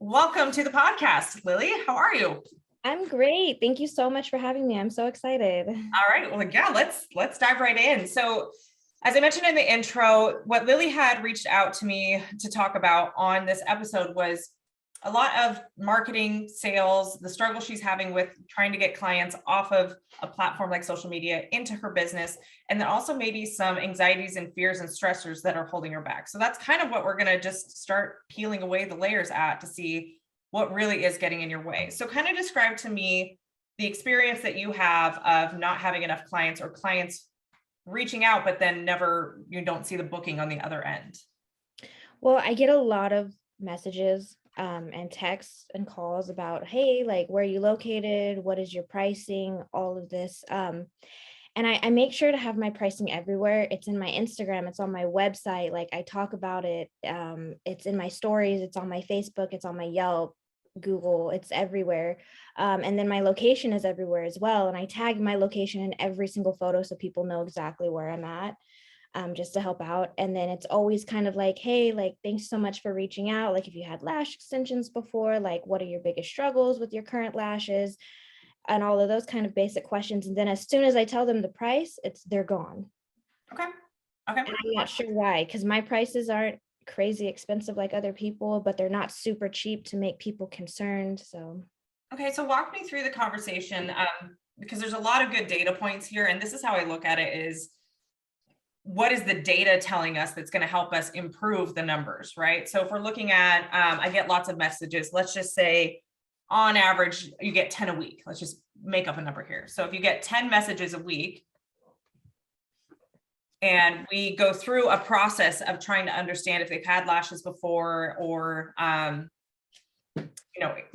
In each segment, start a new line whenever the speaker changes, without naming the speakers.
Welcome to the podcast, Lily. How are you?
I'm great. Thank you so much for having me. I'm so excited.
All right. Well, yeah, let's dive right in. So, as I mentioned in the intro, what Lily had reached out to me to talk about on this episode was a lot of marketing, sales, the struggle she's having with trying to get clients off of a platform like social media into her business, and then also maybe some anxieties and fears and stressors that are holding her back. So that's kind of what we're going to just start peeling away the layers at to see what really is getting in your way. So kind of describe to me the experience that you have of not having enough clients or clients reaching out, but then you don't see the booking on the other end.
Well, I get a lot of messages and texts and calls about, hey, like, where are you located? What is your pricing? All of this. And I make sure to have my pricing everywhere. It's in my Instagram. It's on my website. Like, I talk about it. It's in my stories. It's on my Facebook. It's on my Yelp, Google. It's everywhere. And then my location is everywhere as well. And I tag my location in every single photo so people know exactly where I'm at. Just to help out. And then it's always kind of like, hey, like, thanks so much for reaching out. Like, if you had lash extensions before, like, what are your biggest struggles with your current lashes? And all of those kind of basic questions. And then as soon as I tell them the price, they're gone.
Okay.
And I'm not sure why, because my prices aren't crazy expensive like other people, but they're not super cheap to make people concerned. So.
Okay. So walk me through the conversation because there's a lot of good data points here. And this is how I look at it is, what is the data telling us that's going to help us improve the numbers, right? So if we're looking at, I get lots of messages, let's just say on average, you get 10 a week. Let's just make up a number here. So if you get 10 messages a week, and we go through a process of trying to understand if they've had lashes before or,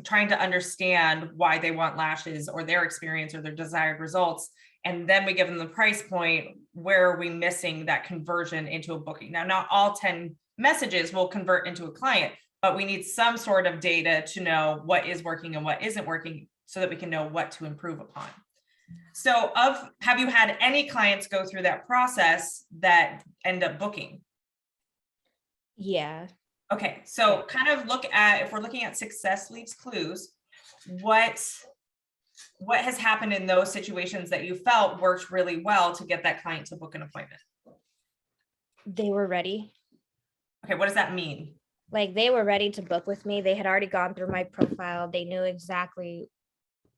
trying to understand why they want lashes or their experience or their desired results. And then we give them the price point. Where are we missing that conversion into a booking? Now, not all 10 messages will convert into a client, but we need some sort of data to know what is working and what isn't working so that we can know what to improve upon. So have you had any clients go through that process that end up booking?
Yeah.
Okay. So kind of if we're looking at success leaves clues, what has happened in those situations that you felt worked really well to get that client to book an appointment?
They were ready.
Okay. What does that mean?
Like, they were ready to book with me. They had already gone through my profile. They knew exactly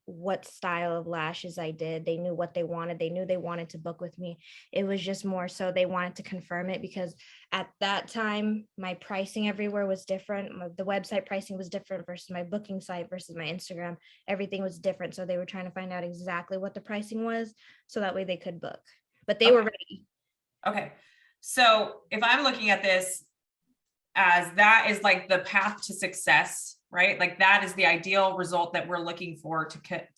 what style of lashes I did. They knew what they wanted. They knew they wanted to book with me. It was just more so they wanted to confirm it because at that time, my pricing everywhere was different. The website pricing was different versus my booking site versus my Instagram. Everything was different. So they were trying to find out exactly what the pricing was so that way they could book. But they were ready.
Okay. So if I'm looking at this as that is like the path to success, right? Like that is the ideal result that we're looking for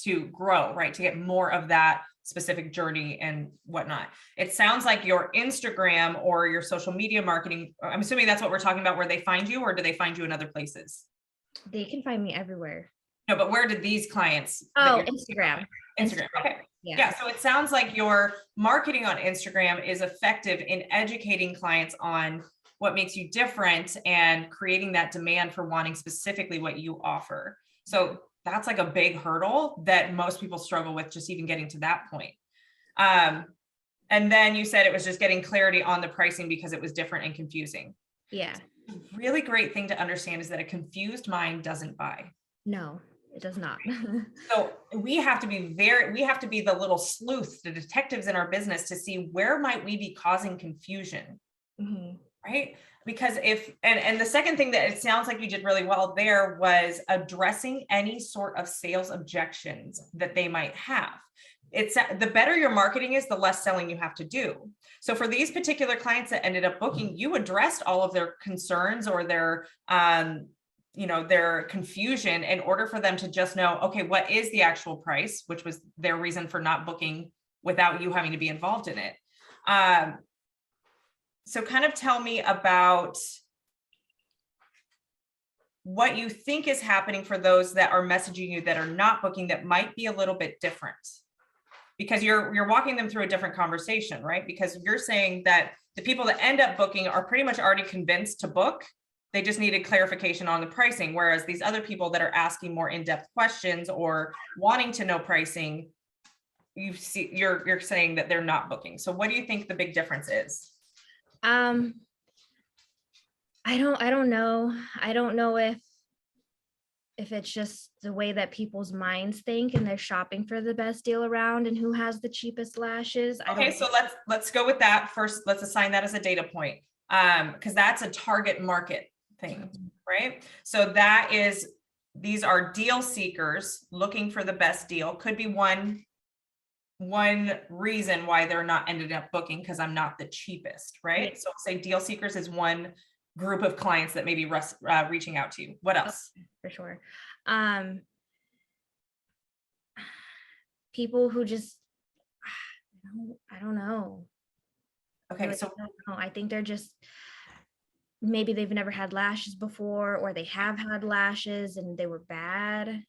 to grow, right? To get more of that specific journey and whatnot. It sounds like your Instagram or your social media marketing, I'm assuming that's what we're talking about, where they find you, or do they find you in other places?
They can find me everywhere.
No, but where did these clients?
Oh, Instagram.
Instagram. Okay.
Yeah.
So it sounds like your marketing on Instagram is effective in educating clients on what makes you different and creating that demand for wanting specifically what you offer. So that's like a big hurdle that most people struggle with, just even getting to that point. And then you said it was just getting clarity on the pricing because it was different and confusing.
Yeah.
Really great thing to understand is that a confused mind doesn't buy.
No, it does not.
So we have to be the little sleuth, the detectives in our business to see where might we be causing confusion.
Mm-hmm.
Right? Because and the second thing that it sounds like you did really well there was addressing any sort of sales objections that they might have. It's the better your marketing is, the less selling you have to do. So for these particular clients that ended up booking, you addressed all of their concerns or their confusion in order for them to just know, okay, what is the actual price, which was their reason for not booking without you having to be involved in it. So kind of tell me about what you think is happening for those that are messaging you that are not booking that might be a little bit different, because you're walking them through a different conversation, right? Because you're saying that the people that end up booking are pretty much already convinced to book, They just needed clarification on the pricing. Whereas these other people that are asking more in-depth questions or wanting to know pricing, you're saying that they're not booking. So what do you think the big difference is?
I don't know. I don't know if it's just the way that people's minds think and they're shopping for the best deal around and who has the cheapest lashes.
Okay, so let's go with that first. Let's assign that as a data point, because that's a target market thing, right? So these are deal seekers looking for the best deal. Could be one reason why they're not ended up booking, because I'm not the cheapest, right? So say deal seekers is one group of clients that may be reaching out to you. What else?
For sure. People who just, I don't know.
Okay,
Really,
so
I don't know. I think they're just, maybe they've never had lashes before, or they have had lashes and they were bad.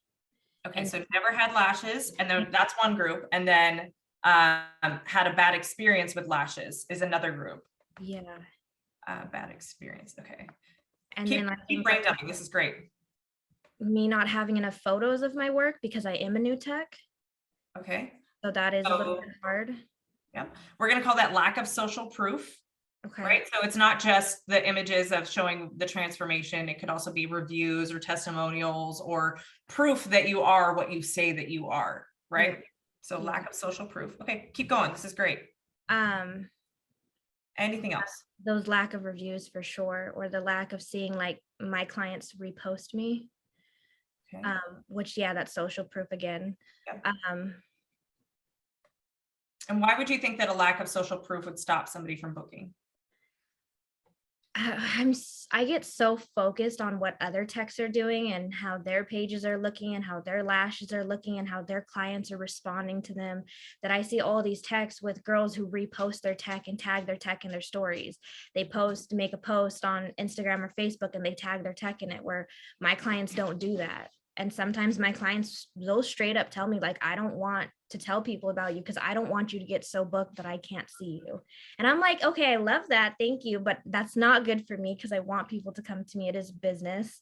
okay, so never had lashes, and then that's one group, and then had a bad experience with lashes is another group.
Yeah.
Bad experience. Okay.
And
keep
then I think
brain dumping. This is great.
me not having enough photos of my work because I am a new tech.
Okay.
So that is a little bit hard.
Yeah. We're going to call that lack of social proof.
Okay.
Right. So it's not just the images of showing the transformation. It could also be reviews or testimonials or proof that you are what you say that you are. Right. Yeah. So lack of social proof. Okay. Keep going. This is great. Anything else?
Those lack of reviews for sure, or the lack of seeing like my clients repost me. Okay. Which, yeah, that's social proof again. Yep.
And why would you think that a lack of social proof would stop somebody from booking?
I get so focused on what other techs are doing and how their pages are looking and how their lashes are looking and how their clients are responding to them, that I see all these texts with girls who repost their tech and tag their tech in their stories. They make a post on Instagram or Facebook and they tag their tech in it, where my clients don't do that. And sometimes my clients, those straight up tell me, like, I don't want to tell people about you because I don't want you to get so booked that I can't see you. And I'm like, okay, I love that. Thank you. But that's not good for me because I want people to come to me. It is business.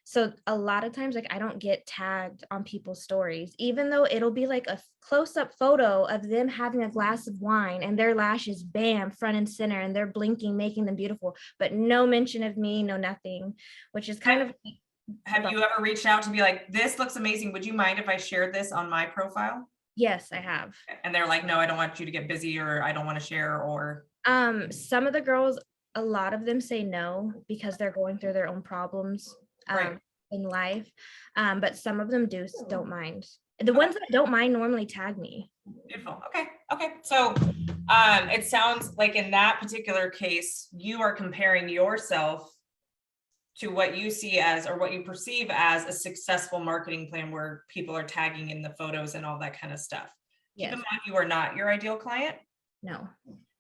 So a lot of times, like, I don't get tagged on people's stories, even though it'll be like a close-up photo of them having a glass of wine and their lashes, bam, front and center, and they're blinking, making them beautiful, but no mention of me, no nothing, which is kind of.
Have you ever reached out to be like, this looks amazing, would you mind if I shared this on my profile?
Yes, I have.
And they're like, no, I don't want you to get busy, or I don't want to share, or.
Some of the girls, a lot of them say no because they're going through their own problems in life. But some of them don't mind. The ones that don't mind normally tag me.
Beautiful. Okay. So it sounds like in that particular case, you are comparing yourself to what you see as, or what you perceive as, a successful marketing plan where people are tagging in the photos and all that kind of stuff. Yes. Keep in mind, you are not your ideal client.
No.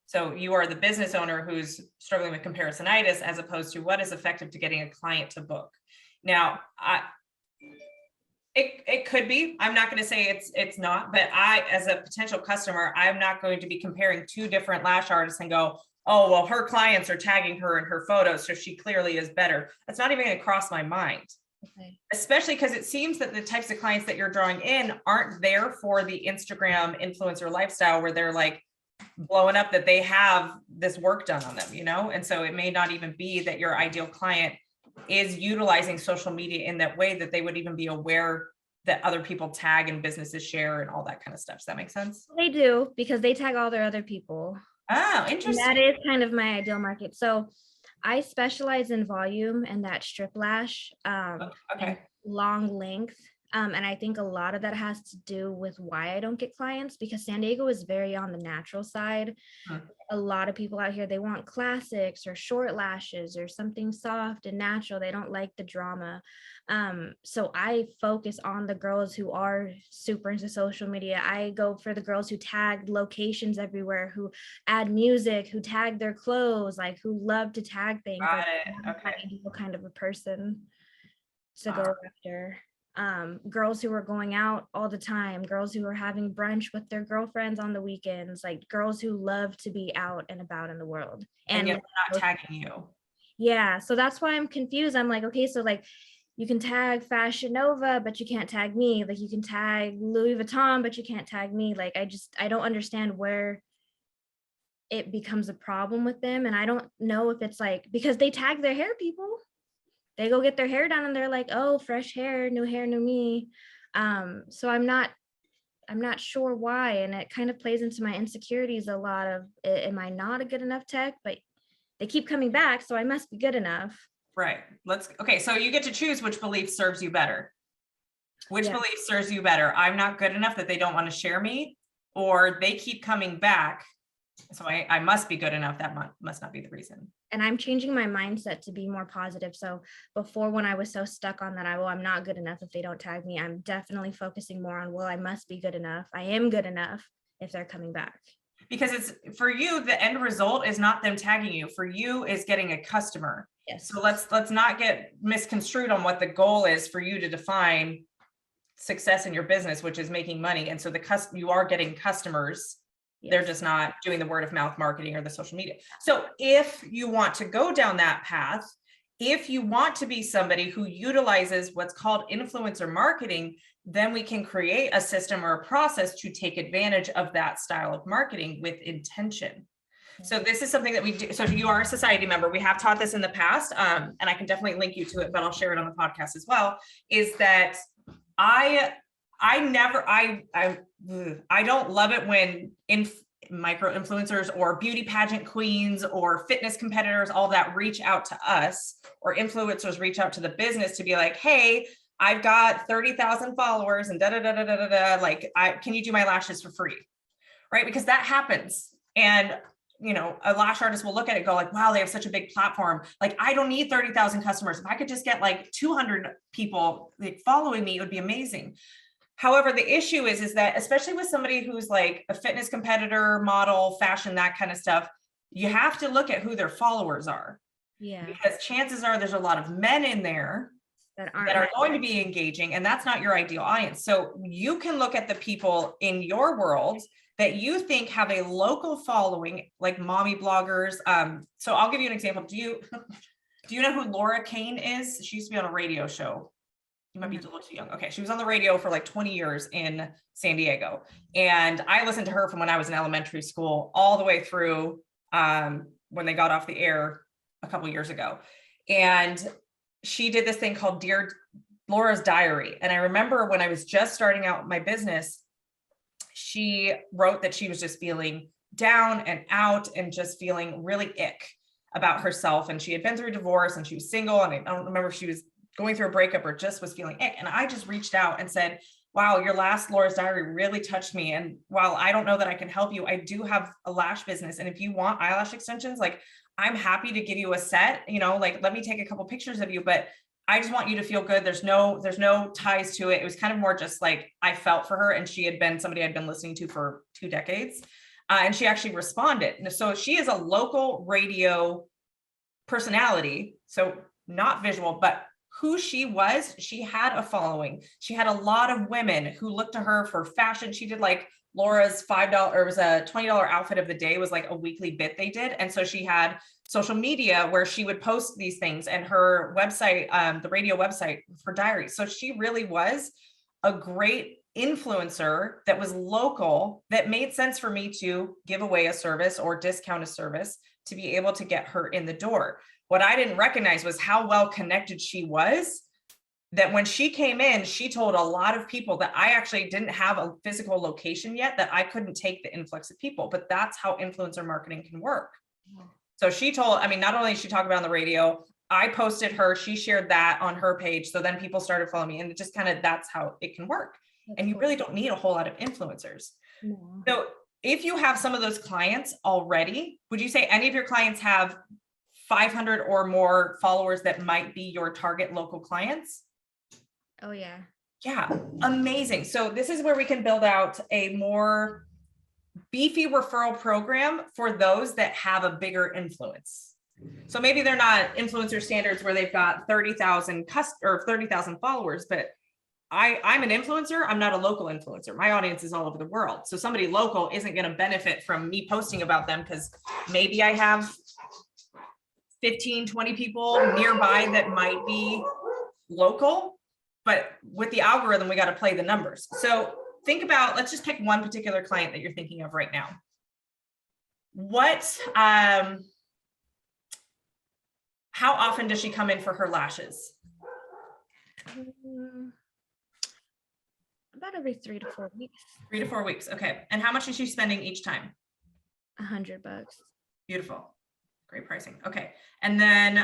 So you are the business owner who's struggling with comparisonitis, as opposed to what is effective to getting a client to book. Now, it could be, I'm not going to say it's not, but I, as a potential customer, I'm not going to be comparing two different lash artists and go, oh, well, her clients are tagging her in her photos, so she clearly is better. That's not even going to cross my mind. Okay. Especially because it seems that the types of clients that you're drawing in aren't there for the Instagram influencer lifestyle where they're like blowing up that they have this work done on them, And so it may not even be that your ideal client is utilizing social media in that way that they would even be aware that other people tag and businesses share and all that kind of stuff. Does that make sense?
They do, because they tag all their other people.
Oh, interesting.
And that is kind of my ideal market. So I specialize in volume and that strip lash, and long length. And I think a lot of that has to do with why I don't get clients, because San Diego is very on the natural side. A lot of people out here, they want classics or short lashes or something soft and natural. They don't like the drama. So I focus on the girls who are super into social media. I go for the girls who tag locations everywhere, who add music, who tag their clothes, like who love to tag things.
Got
like,
it. Okay.
I'm kind of a person to go after. Girls who are going out all the time, girls who are having brunch with their girlfriends on the weekends, like girls who love to be out and about in the world.
And yet they're not tagging you.
Yeah, so that's why I'm confused. I'm like, okay, so like you can tag Fashion Nova, but you can't tag me. Like you can tag Louis Vuitton, but you can't tag me. Like I don't understand where it becomes a problem with them. And I don't know if it's like because they tag their hair people. They go get their hair done and they're like, oh, fresh hair, new me. So I'm not sure why. And it kind of plays into my insecurities a lot of am I not a good enough tech? But they keep coming back, so I must be good enough.
Right. Okay. So you get to choose which belief serves you better. Which belief serves you better? I'm not good enough that they don't want to share me, or they keep coming back. So I must be good enough. That must not be the reason.
And I'm changing my mindset to be more positive. So before, when I was so stuck on that, I'm not good enough if they don't tag me, I'm definitely focusing more on, well, I must be good enough. I am good enough if they're coming back.
Because it's for you, the end result is not them tagging you. For you is getting a customer.
Yes.
So let's not get misconstrued on what the goal is for you to define success in your business, which is making money. And so you are getting customers. Yes. They're just not doing the word of mouth marketing or the social media. So if you want to go down that path, if you want to be somebody who utilizes what's called influencer marketing, then we can create a system or a process to take advantage of that style of marketing with intention. So this is something that we do. So if you are a society member, we have taught this in the past, and I can definitely link you to it, but I'll share it on the podcast as well, is that I don't love it when micro influencers or beauty pageant queens or fitness competitors, all that reach out to us, or influencers reach out to the business to be like, hey, I've got 30,000 followers and like, can you do my lashes for free? Right? Because that happens. And a lash artist will look at it and go like, wow, they have such a big platform. Like, I don't need 30,000 customers. If I could just get like 200 people like following me, it would be amazing. However, the issue is that, especially with somebody who's like a fitness competitor, model, fashion, that kind of stuff, you have to look at who their followers are.
Yeah.
Because chances are there's a lot of men in there that are going to be engaging, and that's not your ideal audience. So you can look at the people in your world that you think have a local following, like mommy bloggers. So I'll give you an example. Do you know who Laura Kane is? She used to be on a radio show. You might be a little too young. Okay. She was on the radio for like 20 years in San Diego. And I listened to her from when I was in elementary school all the way through when they got off the air a couple of years ago. And she did this thing called Dear Laura's Diary. And I remember when I was just starting out my business, she wrote that she was just feeling down and out and just feeling really ick about herself. And she had been through a divorce and she was single. And I don't remember if she was going through a breakup or just was feeling ick. And I just reached out and said, wow, your last Laura's Diary really touched me. And while I don't know that I can help you, I do have a lash business. And if you want eyelash extensions, like, I'm happy to give you a set, like, let me take a couple pictures of you, but I just want you to feel good. There's no ties to it. It was kind of more just like, I felt for her, and she had been somebody I'd been listening to for 2 decades. And she actually responded. And so she is a local radio personality. So not visual, but who she was, she had a following. She had a lot of women who looked to her for fashion. She did like Laura's $5, or it was a $20 outfit of the day, was like a weekly bit they did. And so she had social media where she would post these things, and her website, the radio website for diaries. So she really was a great influencer that was local, that made sense for me to give away a service or discount a service to be able to get her in the door. What I didn't recognize was how well connected she was, that when she came in, she told a lot of people that I actually didn't have a physical location yet, that I couldn't take the influx of people. But that's how influencer marketing can work. So she told, not only did she talk about on the radio, I posted her, she shared that on her page. So then people started following me, and it just that's how it can work. And you really don't need a whole lot of influencers. No. So if you have some of those clients already, would you say any of your clients have 500 or more followers that might be your target local clients?
Oh, yeah.
Yeah. Amazing. So this is where we can build out a more beefy referral program for those that have a bigger influence. So maybe they're not influencer standards where they've got 30,000 or 30,000 followers, but I'm an influencer. I'm not a local influencer. My audience is all over the world. So somebody local isn't going to benefit from me posting about them, because maybe I have 15, 20 people nearby that might be local, but with the algorithm, we got to play the numbers. So think about, let's just pick one particular client that you're thinking of right now. What, how often does she come in for her lashes?
About every 3 to 4 weeks.
3 to 4 weeks. Okay. And how much is she spending each time?
$100.
Beautiful. Great pricing. Okay. And then,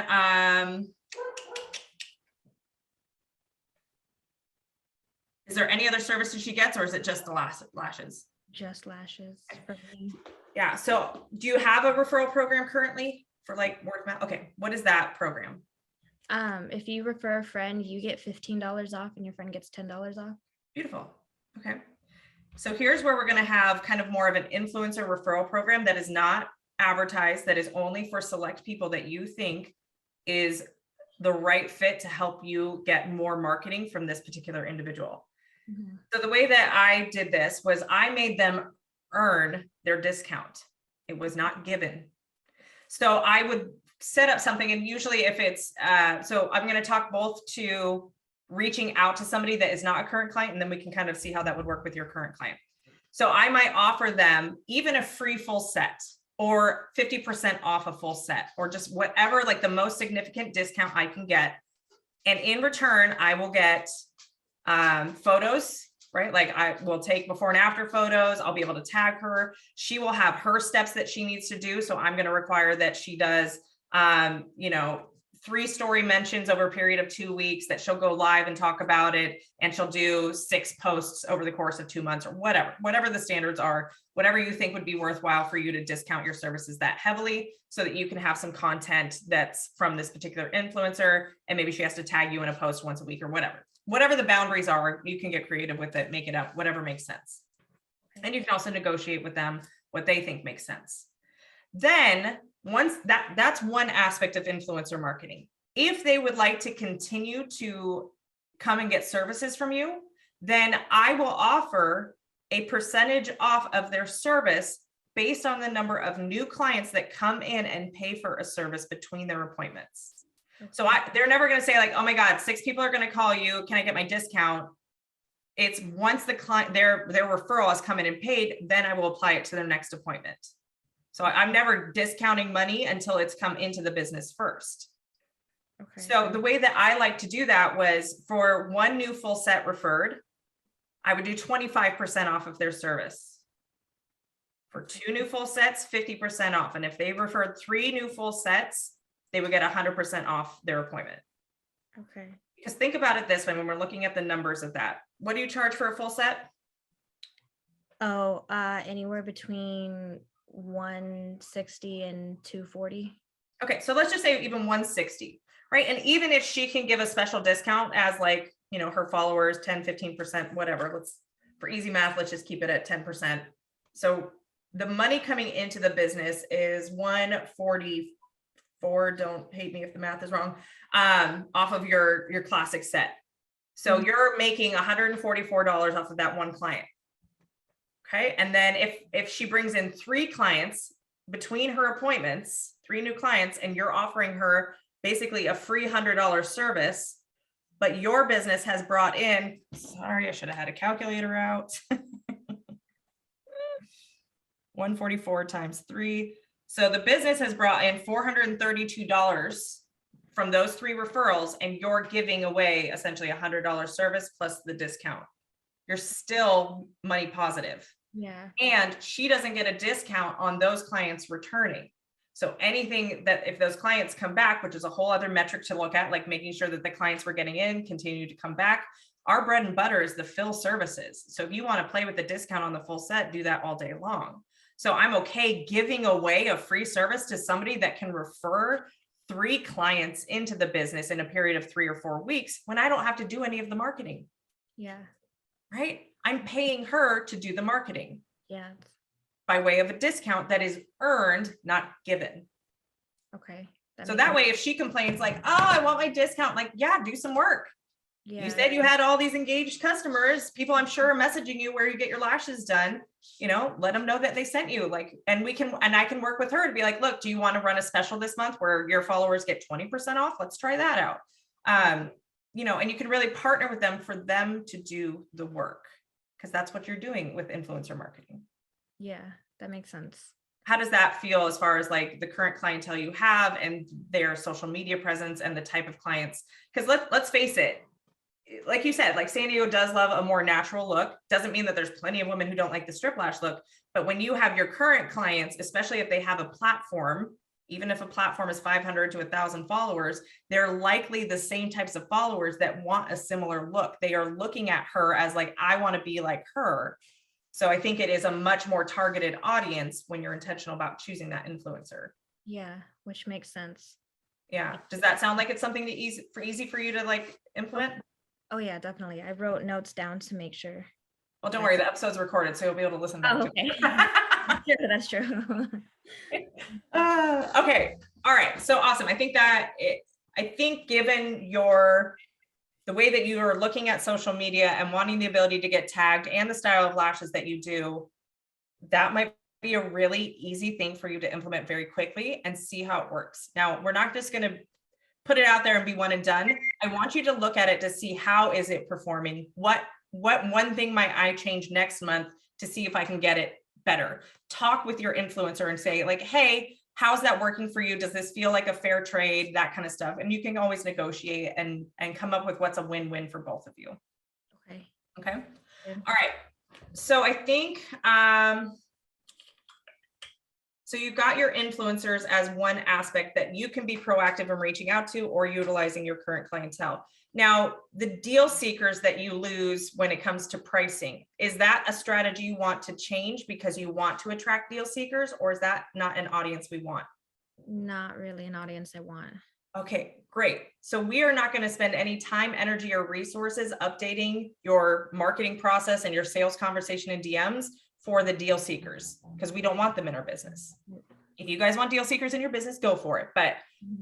is there any other services she gets, or is it just the lashes?
Just lashes for me.
Yeah. So do you have a referral program currently for like word of mouth? Okay. What is that program?
If you refer a friend, you get $15 off and your friend gets $10 off.
Beautiful. Okay. So here's where we're going to have kind of more of an influencer referral program that is not advertised, that is only for select people that you think is the right fit to help you get more marketing from this particular individual. Mm-hmm. So the way that I did this was I made them earn their discount. It was not given. So I would set up something, and usually if it's, so I'm going to talk both to reaching out to somebody that is not a current client, and then we can kind of see how that would work with your current client. So I might offer them even a free full set, or 50% off a full set, or just whatever, like the most significant discount I can get. And in return, I will get photos, right? Like I will take before and after photos. I'll be able to tag her. She will have her steps that she needs to do. So I'm going to require that she does, 3-story mentions over a period of 2 weeks, that she'll go live and talk about it. And she'll do 6 posts over the course of 2 months, or whatever the standards are, whatever you think would be worthwhile for you to discount your services that heavily, so that you can have some content that's from this particular influencer. And maybe she has to tag you in a post once a week, or whatever the boundaries are. You can get creative with it, make it up, whatever makes sense. And you can also negotiate with them what they think makes sense. Then once that's one aspect of influencer marketing. If they would like to continue to come and get services from you, then I will offer a percentage off of their service based on the number of new clients that come in and pay for a service between their appointments. Okay. So they're never going to say like, oh my God, 6 people are going to call you. Can I get my discount? It's once the client, their referral has come in and paid, then I will apply it to their next appointment. So I'm never discounting money until it's come into the business first. Okay. So the way that I like to do that was, for 1 new full set referred, I would do 25% off of their service. For 2 new full sets, 50% off. And if they referred 3 new full sets, they would get 100% off their appointment. Okay. Because think about it this way, when we're looking at the numbers of that, what do you charge for a full set?
Oh, anywhere between $160 and $240.
Okay, so let's just say even $160, right? And even if she can give a special discount as like, her followers, 10, 15%, whatever, for easy math, let's just keep it at 10%. So the money coming into the business is $144. Don't hate me if the math is wrong, off of your classic set. So you're making $144 off of that one client. Okay. And then if she brings in 3 clients between her appointments, 3 new clients, and you're offering her basically a free $100 service, but your business has brought in, sorry, I should have had a calculator out. 144 times 3. So the business has brought in $432 from those 3 referrals, and you're giving away essentially a $100 service plus the discount. You're still money positive.
Yeah.
And she doesn't get a discount on those clients returning. So anything that, if those clients come back, which is a whole other metric to look at, like making sure that the clients we're getting in continue to come back. Our bread and butter is the fill services. So if you want to play with the discount on the full set, do that all day long. So I'm okay giving away a free service to somebody that can refer 3 clients into the business in a period of 3 or 4 weeks when I don't have to do any of the marketing.
Yeah.
Right? I'm paying her to do the marketing.
Yeah.
By way of a discount that is earned, not given.
Okay.
So that way, if she complains like, oh, I want my discount, like, yeah, do some work. You said you had all these engaged customers, people I'm sure are messaging you where you get your lashes done, let them know that they sent you, and I can work with her to be like, look, do you want to run a special this month where your followers get 20% off? Let's try that out. And you can really partner with them for them to do the work, because that's what you're doing with influencer marketing.
Yeah, that makes sense.
How does that feel as far as like the current clientele you have and their social media presence and the type of clients? Because let's face it, like you said, like San Diego does love a more natural look. Doesn't mean that there's plenty of women who don't like the strip lash look, but when you have your current clients, especially if they have a platform, even if a platform is 500 to 1,000 followers, they're likely the same types of followers that want a similar look. They are looking at her as like, I want to be like her. So I think it is a much more targeted audience when you're intentional about choosing that influencer.
Yeah, which makes sense.
Yeah. Does that sound like it's something easy for you to like implement?
Oh yeah, definitely. I wrote notes down to make sure.
Well, don't worry, the episode's recorded, so you'll be able to listen back to
it. That's true.
Okay. All right. So awesome. I think given the way that you are looking at social media and wanting the ability to get tagged and the style of lashes that you do, that might be a really easy thing for you to implement very quickly and see how it works. Now, we're not just going to put it out there and be one and done. I want you to look at it to see how is it performing? What one thing might I change next month to see if I can get it better? Talk with your influencer and say like, hey, how's that working for you? Does this feel like a fair trade? That kind of stuff. And you can always negotiate and come up with what's a win-win for both of you. Okay. All right. So I think, so you've got your influencers as one aspect that you can be proactive in reaching out to or utilizing your current clientele. Now, the deal seekers that you lose when it comes to pricing, is that a strategy you want to change because you want to attract deal seekers, or is that not an audience we want?
Not really an audience I want.
Okay, great. So we are not going to spend any time, energy, or resources updating your marketing process and your sales conversation in DMs for the deal seekers, because we don't want them in our business. If you guys want deal seekers in your business, go for it. But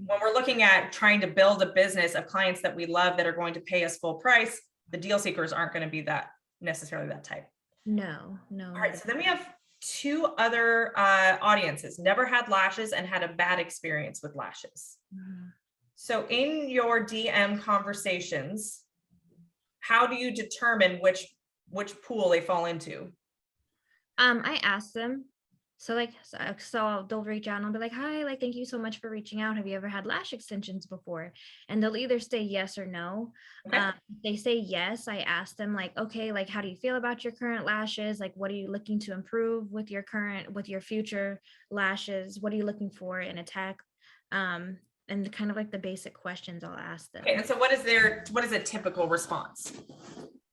when we're looking at trying to build a business of clients that we love that are going to pay us full price, the deal seekers aren't going to be that necessarily that type.
No.
All right. So then we have two other audiences, never had lashes and had a bad experience with lashes. So in your DM conversations, how do you determine which pool they fall into?
I asked them. So they'll reach out and I'll be like, hi, like, thank you so much for reaching out. Have you ever had lash extensions before? And they'll either say yes or no.
Okay.
If they say yes, I ask them like, okay, like, how do you feel about your current lashes? Like, what are you looking to improve with your future lashes? What are you looking for in a tech? And kind of like the basic questions I'll ask them.
Okay. And so what is a typical response?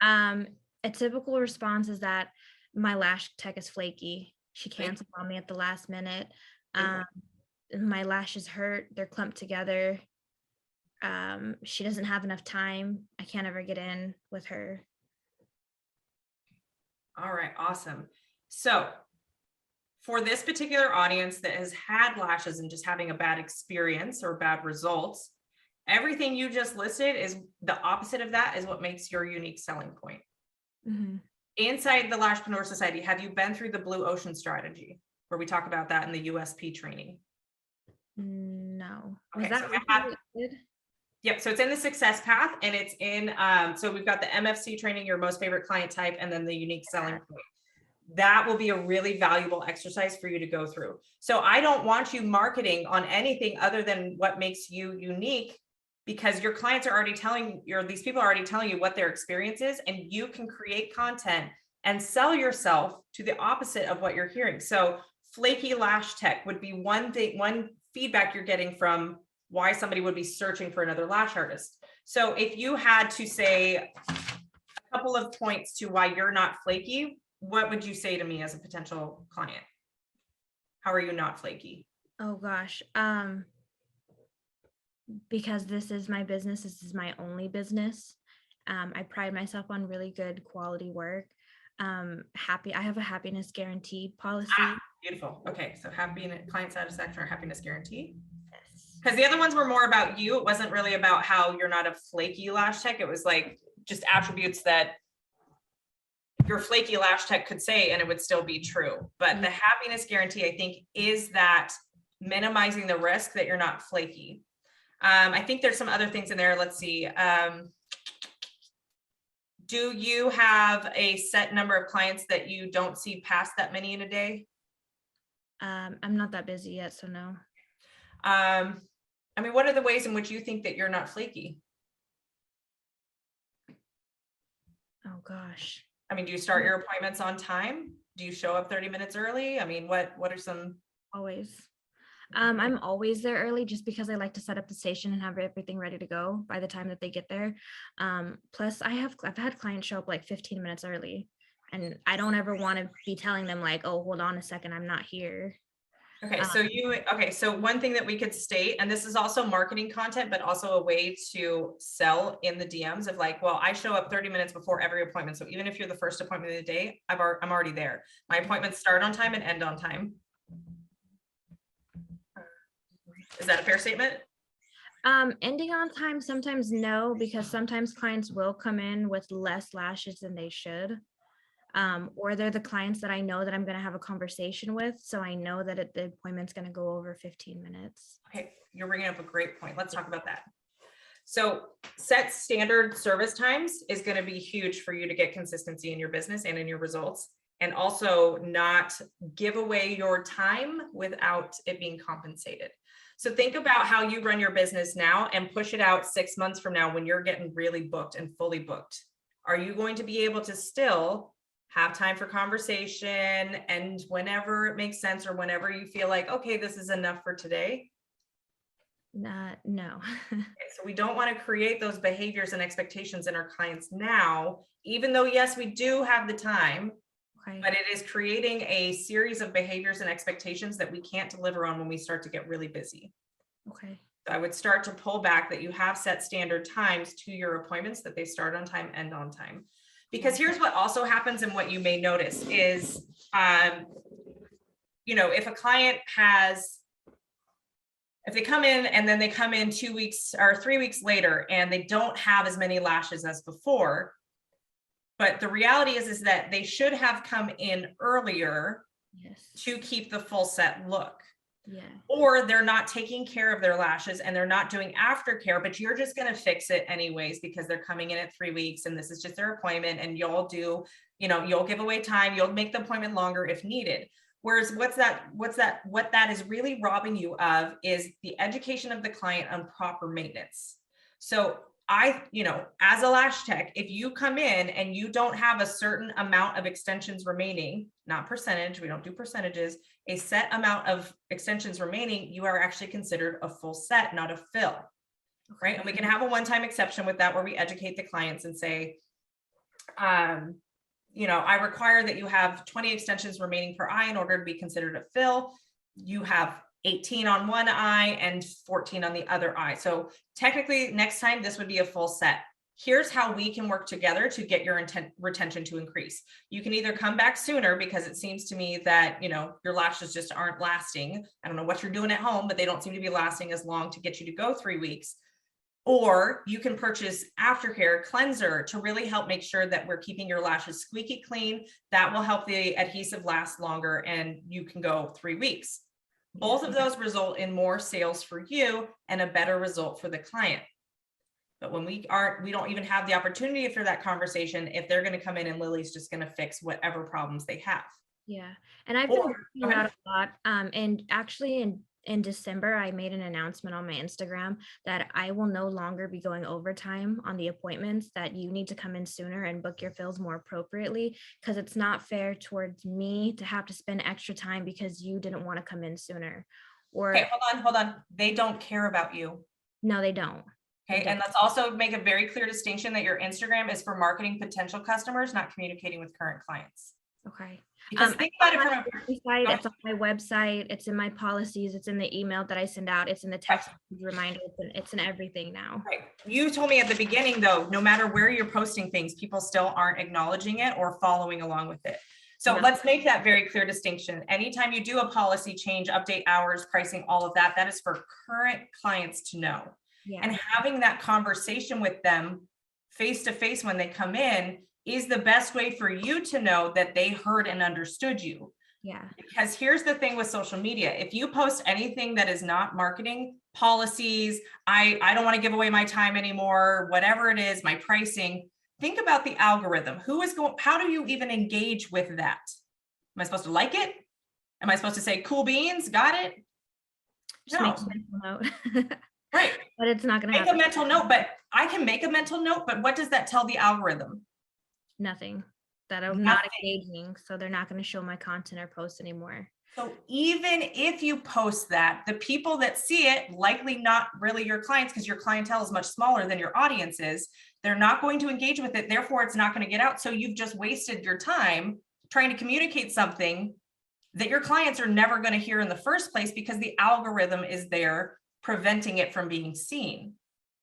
A typical response is that my lash tech is flaky. She canceled on me at the last minute. My lashes hurt. They're clumped together. She doesn't have enough time. I can't ever get in with her.
All right. Awesome. So for this particular audience that has had lashes and just having a bad experience or bad results, everything you just listed is the opposite of that is what makes your unique selling point. Mm-hmm. Inside the Lashpreneur Society, have you been through the Blue Ocean strategy where we talk about that in the USP training?
No.
Okay,
Was that
Yep. So it's in the success path and it's in, so we've got the MFC training, your most favorite client type, and then the unique selling point. That will be a really valuable exercise for you to go through. So I don't want you marketing on anything other than what makes you unique, because your clients are already these people are already telling you what their experience is, and you can create content and sell yourself to the opposite of what you're hearing. So flaky lash tech would be one feedback you're getting from why somebody would be searching for another lash artist. So if you had to say a couple of points to why you're not flaky, what would you say to me as a potential client? How are you not flaky?
Oh gosh. Because this is my business. This is my only business. I pride myself on really good quality work. I have a happiness guaranteed policy.
Beautiful. Okay. So client satisfaction or happiness guarantee.
Yes.
Because the other ones were more about you. It wasn't really about how you're not a flaky lash tech. It was like just attributes that your flaky lash tech could say, and it would still be true. But the happiness guarantee, I think, is that minimizing the risk that you're not flaky. I think there's some other things in there. Let's see. Do you have a set number of clients that you don't see past that many in a day?
I'm not that busy yet, so no.
I mean, what are the ways in which you think that you're not flaky?
Oh gosh.
I mean, do you start your appointments on time? Do you show up 30 minutes early? I mean, what are some?
Always. I'm always there early just because I like to set up the station and have everything ready to go by the time that they get there. Plus I've had clients show up like 15 minutes early, and I don't ever want to be telling them like, oh, hold on a second, I'm not here.
Okay, so one thing that we could state, and this is also marketing content, but also a way to sell in the DMs of like, well, I show up 30 minutes before every appointment. So even if you're the first appointment of the day, I'm already there. My appointments start on time and end on time. Is that a fair statement?
Ending on time, sometimes no, because sometimes clients will come in with less lashes than they should. Or they're the clients that I know that I'm going to have a conversation with. So I know that the appointment's going to go over 15 minutes.
Okay, you're bringing up a great point. Let's talk about that. So set standard service times is going to be huge for you to get consistency in your business and in your results, and also not give away your time without it being compensated. So think about how you run your business now and push it out 6 months from now when you're getting really booked and fully booked. Are you going to be able to still have time for conversation and whenever it makes sense or whenever you feel like, okay, this is enough for today?
No.
Okay, so we don't want to create those behaviors and expectations in our clients now, even though, yes, we do have the time,
Okay.
but it is creating a series of behaviors and expectations that we can't deliver on when we start to get really busy.
Okay.
So I would start to pull back that you have set standard times to your appointments, that they start on time, end on time. Because here's what also happens, and what you may notice is, if a client if they come in and then they come in 2 weeks or 3 weeks later and they don't have as many lashes as before, but the reality is that they should have come in earlier to keep the full set look.
Yeah.
Or they're not taking care of their lashes and they're not doing aftercare, but you're just going to fix it anyways because they're coming in at 3 weeks and this is just their appointment, and you'll give away time, you'll make the appointment longer if needed. Whereas what that is really robbing you of is the education of the client on proper maintenance. So as a lash tech, if you come in and you don't have a certain amount of extensions remaining, not percentage, we don't do percentages, a set amount of extensions remaining, you are actually considered a full set, not a fill, right? And we can have a one-time exception with that where we educate the clients and say, I require that you have 20 extensions remaining per eye in order to be considered a fill. You have 18 on one eye and 14 on the other eye. So technically next time this would be a full set. Here's how we can work together to get your retention to increase. You can either come back sooner because it seems to me that, your lashes just aren't lasting. I don't know what you're doing at home, but they don't seem to be lasting as long to get you to go 3 weeks. Or you can purchase Aftercare cleanser to really help make sure that we're keeping your lashes squeaky clean. That will help the adhesive last longer and you can go 3 weeks. Both of those result in more sales for you and a better result for the client. But when we don't even have the opportunity for that conversation if they're going to come in and Lily's just going to fix whatever problems they have.
Yeah. And I've been working out a lot. And actually in December, I made an announcement on my Instagram that I will no longer be going overtime on the appointments, that you need to come in sooner and book your fills more appropriately, because it's not fair towards me to have to spend extra time because you didn't want to come in sooner.
Okay, hold on. They don't care about you.
No, they don't.
Okay, and let's also make a very clear distinction that your Instagram is for marketing potential customers, not communicating with current clients.
Okay.
Because think about it from a
website, it's on my website, it's in my policies, it's in the email that I send out, it's in the text reminder, it's in everything now.
Right. You told me at the beginning though, no matter where you're posting things, people still aren't acknowledging it or following along with it. So
No.
let's make that very clear distinction. Anytime you do a policy change, update hours, pricing, all of that, that is for current clients to know.
Yeah.
And having that conversation with them face to face when they come in is the best way for you to know that they heard and understood you.
Yeah.
Because here's the thing with social media. If you post anything that is not marketing, policies, I don't want to give away my time anymore, whatever it is, my pricing, think about the algorithm. How do you even engage with that? Am I supposed to like it? Am I supposed to say cool beans? Got it?
Just
No.
make a mental note.
Right.
But it's not going to
Make
happen.
a mental note, but I can make a mental note, but what does that tell the algorithm?
Nothing. That I'm not engaging, so they're not going to show my content or post anymore.
So even if you post that, the people that see it, likely not really your clients, because your clientele is much smaller than your audience is, they're not going to engage with it. Therefore, it's not going to get out. So you've just wasted your time trying to communicate something that your clients are never going to hear in the first place, because the algorithm is there preventing it from being seen.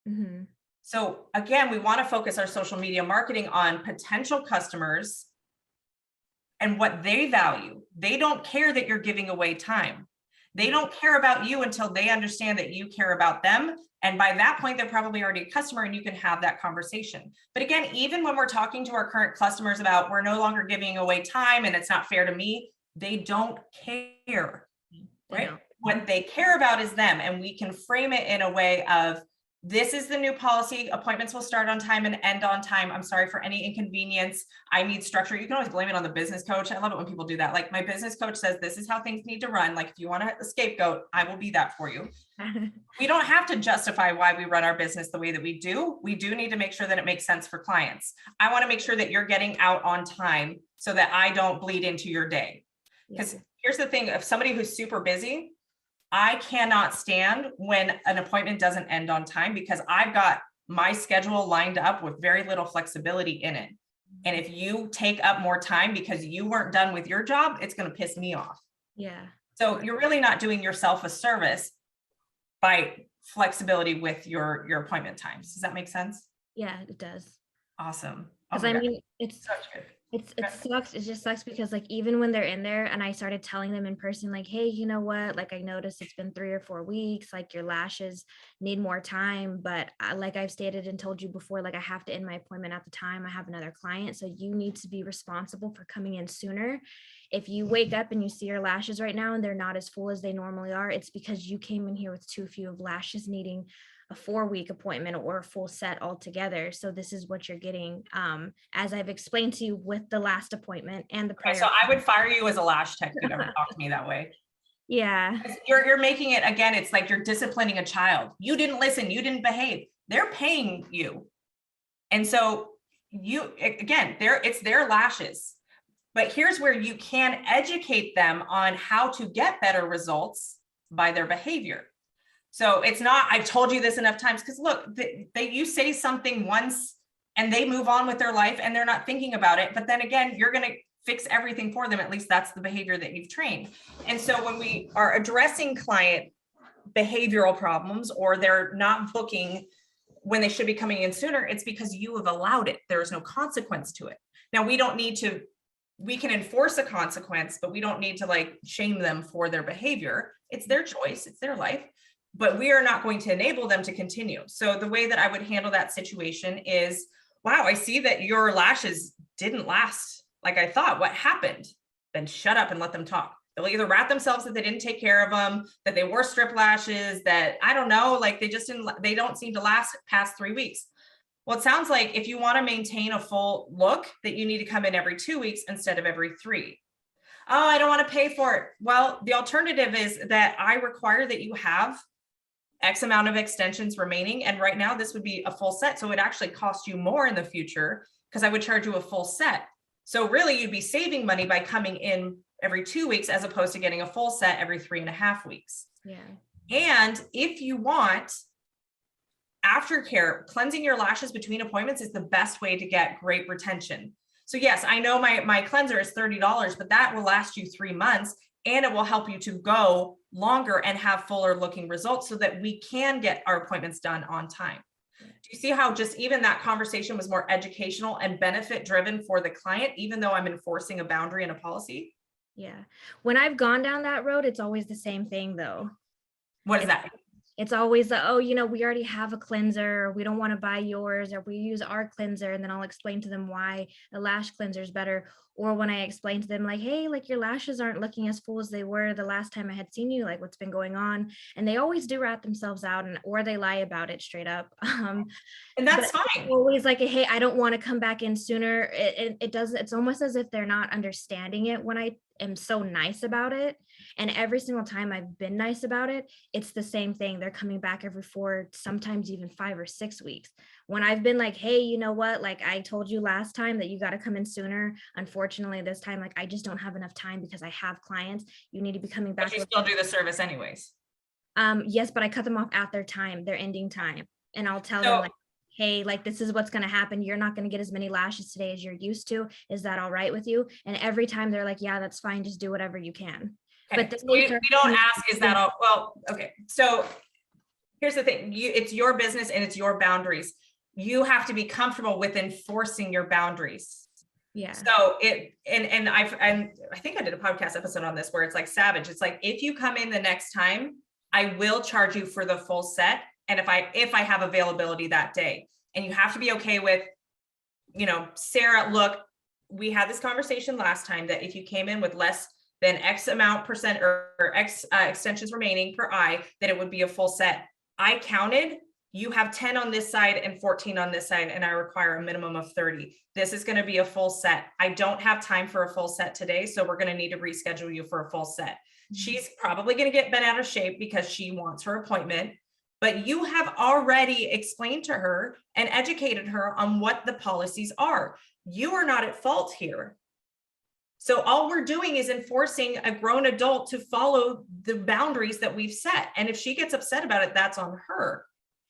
Mm-hmm.
So again, we want to focus our social media marketing on potential customers and what they value. They don't care that you're giving away time. They don't care about you until they understand that you care about them. And by that point, they're probably already a customer and you can have that conversation. But again, even when we're talking to our current customers about we're no longer giving away time and it's not fair to me, they don't care, right? What they care about is them. And we can frame it in a way of, this is the new policy. Appointments will start on time and end on time. I'm sorry for any inconvenience. I need structure. You can always blame it on the business coach. I love it when people do that. Like, my business coach says, this is how things need to run. Like, if you want a scapegoat, I will be that for you. We don't have to justify why we run our business the way that we do. We do need to make sure that it makes sense for clients. I want to make sure that you're getting out on time so that I don't bleed into your day. Because here's the thing, if somebody who's super busy, I cannot stand when an appointment doesn't end on time, because I've got my schedule lined up with very little flexibility in it. And if you take up more time because you weren't done with your job, it's going to piss me off.
Yeah.
So you're really not doing yourself a service by flexibility with your appointment times. Does that make sense?
Yeah, it does.
Awesome.
Because I mean, it's
such good.
It sucks. It just sucks because, like, even when they're in there and I started telling them in person, like, hey, you know what, like, I noticed it's been 3 or 4 weeks, like, your lashes need more time. But like I've stated and told you before, like, I have to end my appointment at the time. I have another client. So you need to be responsible for coming in sooner. If you wake up and you see your lashes right now and they're not as full as they normally are, it's because you came in here with too few of lashes needing a 4-week appointment or a full set altogether. So this is what you're getting, as I've explained to you with the last appointment and the prior.
Okay, so I would fire you as a lash tech if you ever talk to me that way.
Yeah.
You're making it, again, it's like you're disciplining a child. You didn't listen, you didn't behave. They're paying you. And so it's their lashes. But here's where you can educate them on how to get better results by their behavior. So it's not, I've told you this enough times, because look, you say something once and they move on with their life and they're not thinking about it. But then again, you're going to fix everything for them. At least that's the behavior that you've trained. And so when we are addressing client behavioral problems, or they're not booking when they should be coming in sooner, it's because you have allowed it. There is no consequence to it. Now, we can enforce a consequence, but we don't need to like shame them for their behavior. It's their choice. It's their life. But we are not going to enable them to continue. So the way that I would handle that situation is, wow, I see that your lashes didn't last like I thought. What happened? Then shut up and let them talk. They'll either rat themselves that they didn't take care of them, that they wore strip lashes, that I don't know, like they don't seem to last past 3 weeks. Well, it sounds like if you want to maintain a full look, that you need to come in every 2 weeks instead of every 3. Oh, I don't want to pay for it. Well, the alternative is that I require that you have X amount of extensions remaining. And right now this would be a full set. So it actually costs you more in the future because I would charge you a full set. So really you'd be saving money by coming in every 2 weeks as opposed to getting a full set every 3.5 weeks.
Yeah.
And if you want aftercare, cleansing your lashes between appointments is the best way to get great retention. So yes, I know my cleanser is $30, but that will last you 3 months. And it will help you to go longer and have fuller looking results so that we can get our appointments done on time. Do you see how just even that conversation was more educational and benefit driven for the client, even though I'm enforcing a boundary and a policy?
Yeah. When I've gone down that road, it's always the same thing though.
What is
It's
that?
it's always the, oh, we already have a cleanser, or we don't want to buy yours, or we use our cleanser. And then I'll explain to them why a lash cleanser is better. Or when I explain to them like, hey, like your lashes aren't looking as full as they were the last time I had seen you, like what's been going on. And they always do rat themselves out, or they lie about it straight up.
And
But
that's
it's
fine.
always like, hey, I don't want to come back in sooner. It does, it's almost as if they're not understanding it when I am so nice about it. And every single time I've been nice about it, it's the same thing. They're coming back every 4, sometimes even 5 or 6 weeks. When I've been like, hey, you know what? Like I told you last time that you got to come in sooner. Unfortunately, this time, like I just don't have enough time because I have clients. You need to be coming
But
back.
you still do the service anyways.
Yes, but I cut them off at their time, their ending time. And I'll tell them
So
like, hey, like this is what's going to happen. You're not going to get as many lashes today as you're used to. Is that all right with you? And every time they're like, yeah, that's fine. Just do whatever you can.
okay.
But then
So
they
we
start
don't
coming
ask, is that
in-
all? Well, okay. So here's the thing. It's your business and it's your boundaries. You have to be comfortable with enforcing your boundaries.
Yeah.
So and I think I did a podcast episode on this where it's like savage. It's like, if you come in the next time, I will charge you for the full set. And if I have availability that day, and you have to be okay with, Sarah, look, we had this conversation last time that if you came in with less than X amount percent or X extensions remaining per eye, that it would be a full set. I counted, you have 10 on this side and 14 on this side, and I require a minimum of 30. This is going to be a full set. I don't have time for a full set today, so we're going to need to reschedule you for a full set. She's probably going to get bent out of shape because she wants her appointment, but you have already explained to her and educated her on what the policies are. You are not at fault here. So all we're doing is enforcing a grown adult to follow the boundaries that we've set. And if she gets upset about it, that's on her.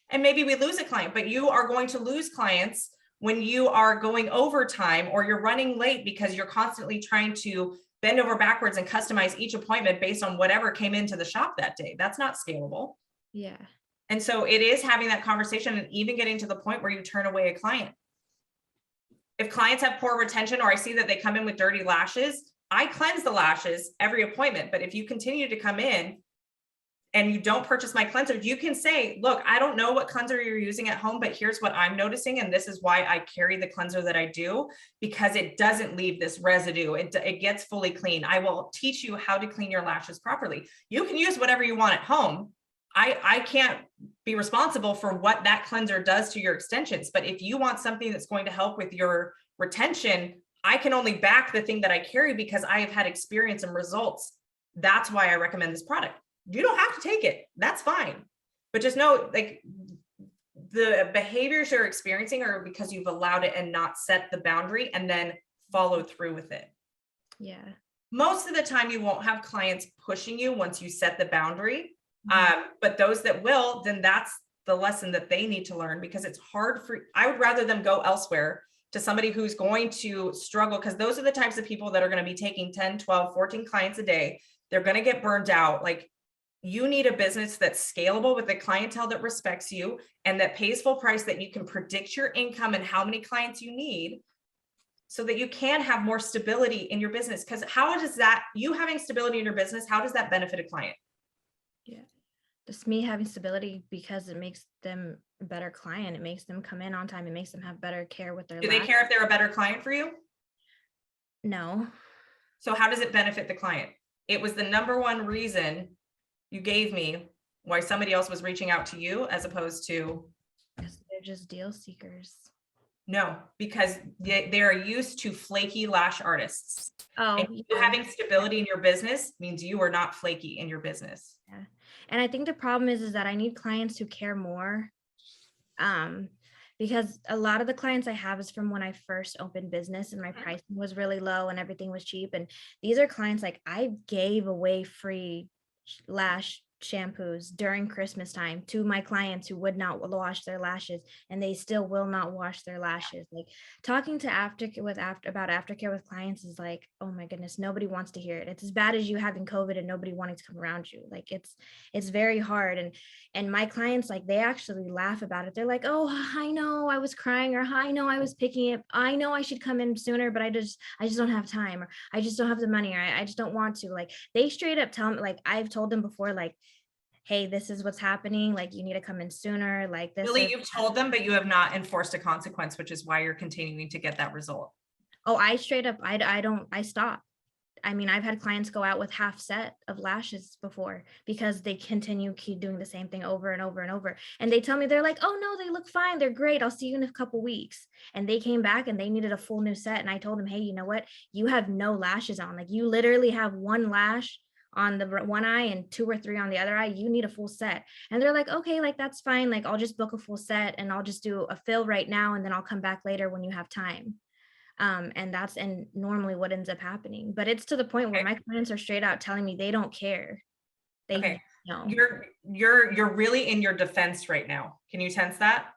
And maybe we lose a client, but you are going to lose clients when you are going overtime or you're running late because you're constantly trying to bend over backwards and customize each appointment based on whatever came into the shop that day. That's not scalable.
Yeah.
And so it is having that conversation and even getting to the point where you turn away a client. If clients have poor retention, or I see that they come in with dirty lashes, I cleanse the lashes every appointment. But if you continue to come in and you don't purchase my cleanser, you can say, look, I don't know what cleanser you're using at home, but here's what I'm noticing. And this is why I carry the cleanser that I do, because it doesn't leave this residue. It gets fully clean. I will teach you how to clean your lashes properly. You can use whatever you want at home. I can't be responsible for what that cleanser does to your extensions. But if you want something that's going to help with your retention, I can only back the thing that I carry because I have had experience and results. That's why I recommend this product. You don't have to take it. That's fine. But just know, like, the behaviors you're experiencing are because you've allowed it and not set the boundary and then followed through with it.
Yeah.
Most of the time you won't have clients pushing you once you set the boundary. But those that will, then that's the lesson that they need to learn, because it's hard I would rather them go elsewhere to somebody who's going to struggle, because those are the types of people that are going to be taking 10, 12, 14 clients a day. They're going to get burned out. Like, you need a business that's scalable with a clientele that respects you and that pays full price, that you can predict your income and how many clients you need so that you can have more stability in your business. Because how does that, you having stability in your business, how does that benefit a client?
Yeah. Just me having stability, because it makes them a better client. It makes them come in on time. It makes them have better care with their
Do they care if they're a better client for you?
No.
So how does it benefit the client? It was the number one reason you gave me why somebody else was reaching out to you as opposed to.
Because they're just deal seekers.
No, because they're used to flaky lash artists.
Oh,
and you having stability in your business means you are not flaky in your business.
Yeah. And I think the problem is that I need clients who care more. Because a lot of the clients I have is from when I first opened business and my pricing was really low and everything was cheap. And these are clients like I gave away free lash shampoos during Christmas time to my clients who would not wash their lashes, and they still will not wash their lashes. Like, talking to about aftercare with clients is like, oh my goodness, nobody wants to hear it. It's as bad as you having COVID and nobody wanting to come around you. Like, it's very hard. And my clients, like, they actually laugh about it. They're like, oh, I know I was crying, or I know I was picking it. I know I should come in sooner, but I just don't have time, or I just don't have the money, or I just don't want to. Like, they straight up tell me, like, I've told them before, like, hey, this is what's happening. Like, you need to come in sooner, like this.
Really, you've told them, but you have not enforced a consequence, which is why you're continuing to get that result.
Oh, I straight up, I stop. I mean, I've had clients go out with half set of lashes before because they keep doing the same thing over and over and over. And they tell me, they're like, oh no, they look fine. They're great. I'll see you in a couple weeks. And they came back and they needed a full new set. And I told them, hey, you know what? You have no lashes on. Like, you literally have one lash on the one eye and 2 or 3 on the other eye. You need a full set. And they're like, okay, like, that's fine. Like, I'll just book a full set and I'll just do a fill right now. And then I'll come back later when you have time. And normally what ends up happening, but it's to the point where my clients are straight out telling me they don't care. They know.
You're really in your defense right now. Can you sense that?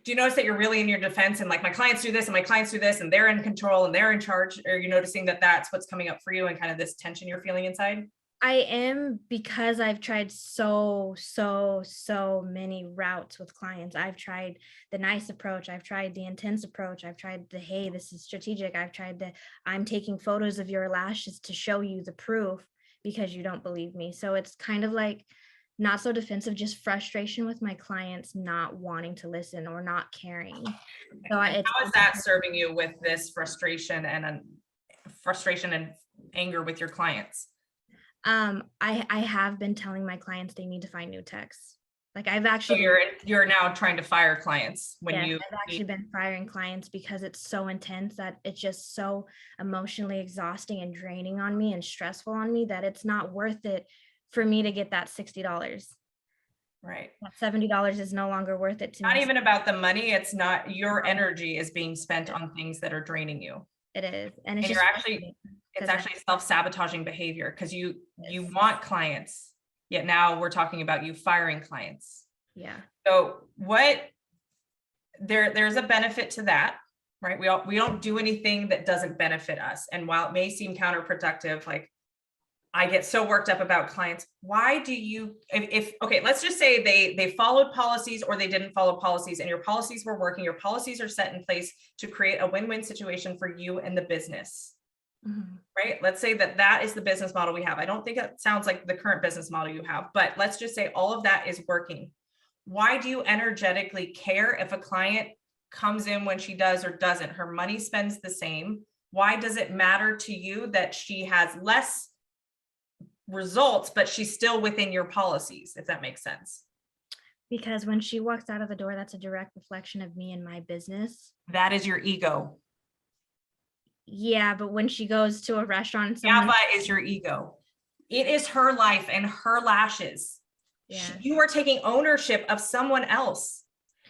Do you notice that you're really in your defense, and like, my clients do this and my clients do this and they're in control and they're in charge? Or you're noticing that that's what's coming up for you, and kind of this tension you're feeling inside?
I am, because I've tried so many routes with clients. I've tried the nice approach. I've tried the intense approach. I've tried the, hey, this is strategic. I've tried the, I'm taking photos of your lashes to show you the proof because you don't believe me. So it's kind of like not so defensive, just frustration with my clients not wanting to listen or not caring. So
how is that serving you with this frustration and anger with your clients?
I have been telling my clients they need to find new techs. Like, I've
So
actually
you're now trying to fire clients when
I've actually been firing clients because it's so intense that it's just so emotionally exhausting and draining on me and stressful on me that it's not worth it for me to get that $60.
Right.
That $70 is no longer worth it to me.
Not even about the money. It's not, your energy is being spent on things that are draining you.
It is. And
you're actually, it's actually self-sabotaging behavior, because you want clients, yet now we're talking about you firing clients.
Yeah.
So there's a benefit to that, right? We don't do anything that doesn't benefit us. And while it may seem counterproductive, like, I get so worked up about clients. Why do you, if okay, let's just say they followed policies or they didn't follow policies, and your policies were working, your policies are set in place to create a win-win situation for you and the business, right? Let's say that is the business model we have. I don't think it sounds like the current business model you have, but let's just say all of that is working. Why do you energetically care if a client comes in when she does or doesn't? Her money spends the same. Why does it matter to you that she has less results, but she's still within your policies, if that makes sense?
Because when she walks out of the door, that's a direct reflection of me and my business.
That is your ego.
Yeah, but when she goes to a restaurant,
But is your ego. It is her life and her lashes. Yeah. You are taking ownership of someone else.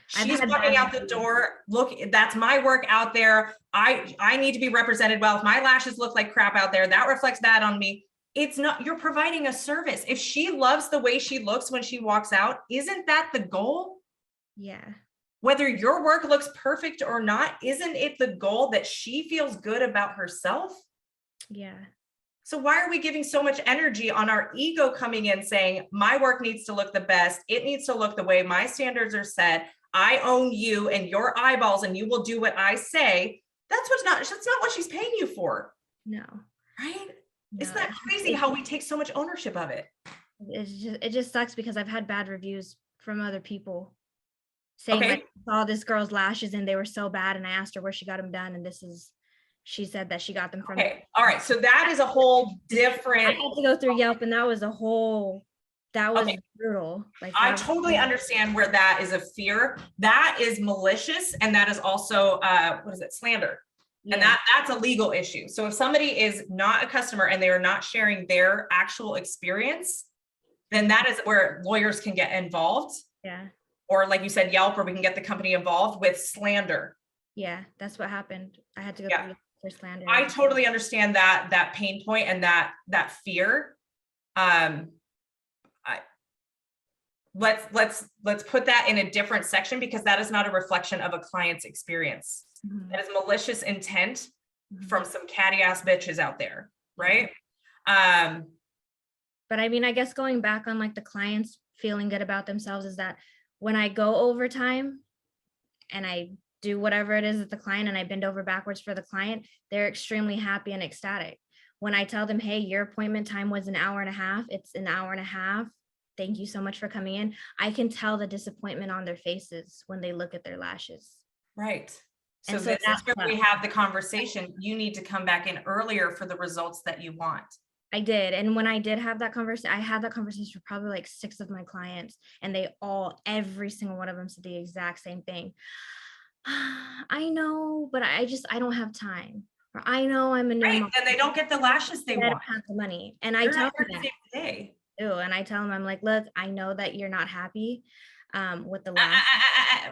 She's walking out the door. Look, that's my work out there. I need to be represented well. If my lashes look like crap out there, that reflects that on me. It's not, you're providing a service. If she loves the way she looks when she walks out, isn't that the goal?
Yeah.
Whether your work looks perfect or not, isn't it the goal that she feels good about herself?
Yeah.
So why are we giving so much energy on our ego coming in saying, my work needs to look the best. It needs to look the way my standards are set. I own you and your eyeballs, and you will do what I say. That's not what she's paying you for.
No.
Right? No, isn't that crazy how we take so much ownership of it?
It just sucks because I've had bad reviews from other people saying, like, I saw this girl's lashes and they were so bad, and I asked her where she got them done, and she said that she got them from.
All right. So that is a whole different.
I had to go through Yelp, and that was brutal. Like,
I totally understand where that is a fear. That is malicious, and that is also slander. Yeah. And that's a legal issue. So if somebody is not a customer and they are not sharing their actual experience, then that is where lawyers can get involved.
Yeah.
Or like you said, Yelp, or we can get the company involved with slander.
Yeah, that's what happened. I had to go through for slander.
I totally understand that pain point and that fear. let's put that in a different section, because that is not a reflection of a client's experience.
Mhm.
That is malicious intent
Mhm.
from some catty ass bitches out there, right?
But I mean, I guess going back on like the clients feeling good about themselves is that when I go overtime and I do whatever it is with the client and I bend over backwards for the client, they're extremely happy and ecstatic. When I tell them, hey, your appointment time was an hour and a half, it's an hour and a half. Thank you so much for coming in. I can tell the disappointment on their faces when they look at their lashes.
Right. So
And so
this is
that's
where
what
we have the conversation. You need to come back in earlier for the results that you want.
I did. And when I did have that conversation, I had that conversation with probably like 6 of my clients, and they all, every single one of them said the exact same thing. I know, but I don't have time. Or I know I'm a new
Right.
mom.
Then they don't get the lashes they
I don't
want.
have the money. And I
You're
tell
not here
them
to
that.
save the day.
Ew, and I tell them, I'm like, look, I know that you're not happy with the lash.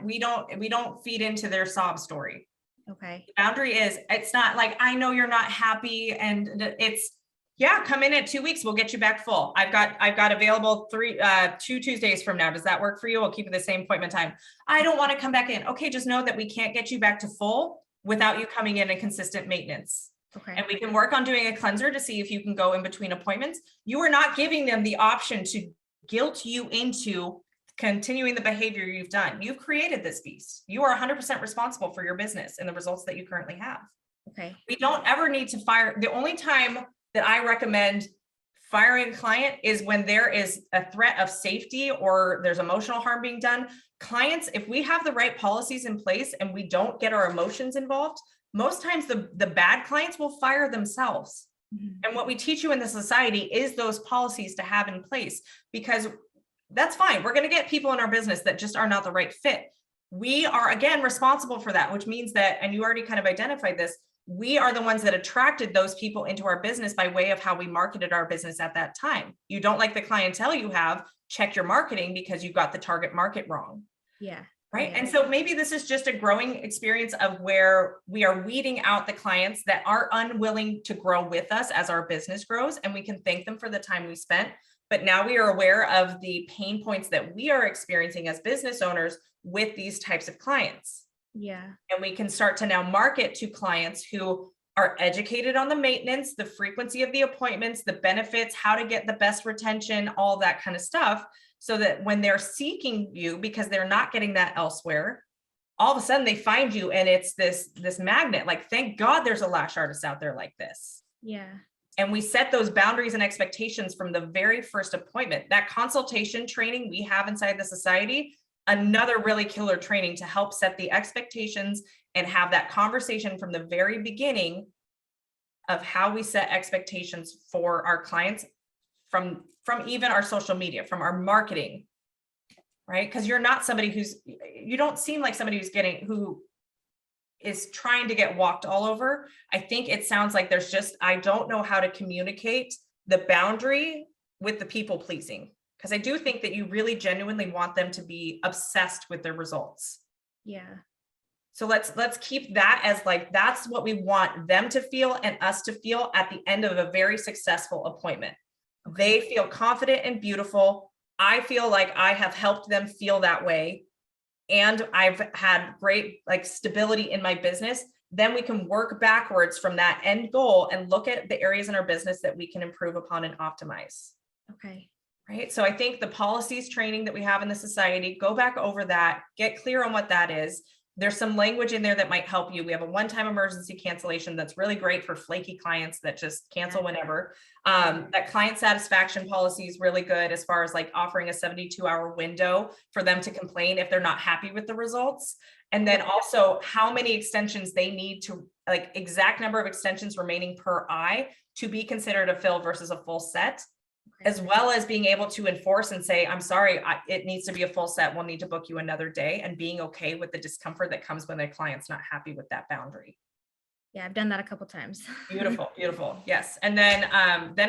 We don't feed into their sob story.
Okay.
The boundary is, it's not like, I know you're not happy, and it's, yeah, come in at 2 weeks, we'll get you back full. I've got available 2 Tuesdays from now. Does that work for you? I'll keep it the same appointment time. I don't want to come back in. Okay, just know that we can't get you back to full without you coming in consistent maintenance.
Okay.
And we can work on doing a cleanser to see if you can go in between appointments. You are not giving them the option to guilt you into continuing the behavior you've done. You've created this beast. You are 100% responsible for your business and the results that you currently have.
Okay.
We don't ever need to fire. The only time that I recommend firing a client is when there is a threat of safety or there's emotional harm being done. Clients, if we have the right policies in place and we don't get our emotions involved, most times the bad clients will fire themselves.
Mhm.
And what we teach you in the society is those policies to have in place, because that's fine. We're going to get people in our business that just are not the right fit. We are, again, responsible for that, which means that, and you already kind of identified this, we are the ones that attracted those people into our business by way of how we marketed our business at that time. You don't like the clientele you have, check your marketing, because you got the target market wrong.
Yeah.
Right.
Yeah.
And so maybe this is just a growing experience of where we are weeding out the clients that are unwilling to grow with us as our business grows, and we can thank them for the time we spent. But now we are aware of the pain points that we are experiencing as business owners with these types of clients.
Yeah.
And we can start to now market to clients who are educated on the maintenance, the frequency of the appointments, the benefits, how to get the best retention, all that kind of stuff. So that when they're seeking you, because they're not getting that elsewhere, all of a sudden they find you, and it's this magnet. Like, thank God there's a lash artist out there like this.
Yeah.
And we set those boundaries and expectations from the very first appointment. That consultation training we have inside the society, another really killer training to help set the expectations and have that conversation from the very beginning of how we set expectations for our clients from even our social media, from our marketing, right? Because you're not somebody you don't seem like somebody who is trying to get walked all over. I think it sounds like there's just, I don't know how to communicate the boundary with the people pleasing. Because I do think that you really genuinely want them to be obsessed with their results.
Yeah.
So let's keep that as like, that's what we want them to feel and us to feel at the end of a very successful appointment. They feel confident and beautiful. I feel like I have helped them feel that way, and I've had great like stability in my business. Then we can work backwards from that end goal and look at the areas in our business that we can improve upon and optimize.
Okay.
Right. So I think the policies training that we have in the society, go back over that, get clear on what that is. There's some language in there that might help you. We have a one-time emergency cancellation that's really great for flaky clients that just cancel whenever. That client satisfaction policy is really good as far as like offering a 72-hour window for them to complain if they're not happy with the results. And then also how many extensions they need to, like exact number of extensions remaining per eye to be considered a fill versus a full set. As well as being able to enforce and say, I'm sorry, it needs to be a full set. We'll need to book you another day, and being okay with the discomfort that comes when the client's not happy with that boundary.
Yeah, I've done that a couple times.
Beautiful, beautiful. Yes. And then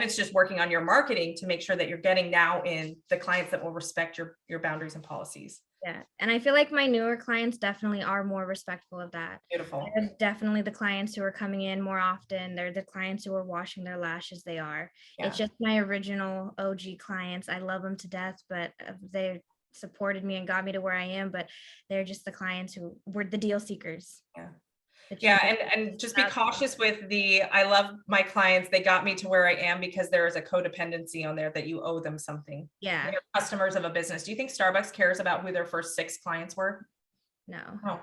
it's just working on your marketing to make sure that you're getting now in the clients that will respect your boundaries and policies.
Yeah. And I feel like my newer clients definitely are more respectful of that.
Beautiful.
They're definitely the clients who are coming in more often. They're the clients who are washing their lashes. They are.
Yeah.
It's just my original OG clients. I love them to death, but supported me and got me to where I am, but they're just the clients who were the deal seekers.
Yeah.
The
Yeah.
cheapest
And just be
stuff.
cautious with I love my clients. They got me to where I am because there is a codependency on there that you owe them something.
Yeah.
They're customers of a business. Do you think Starbucks cares about who their first 6 clients were?
No.
No.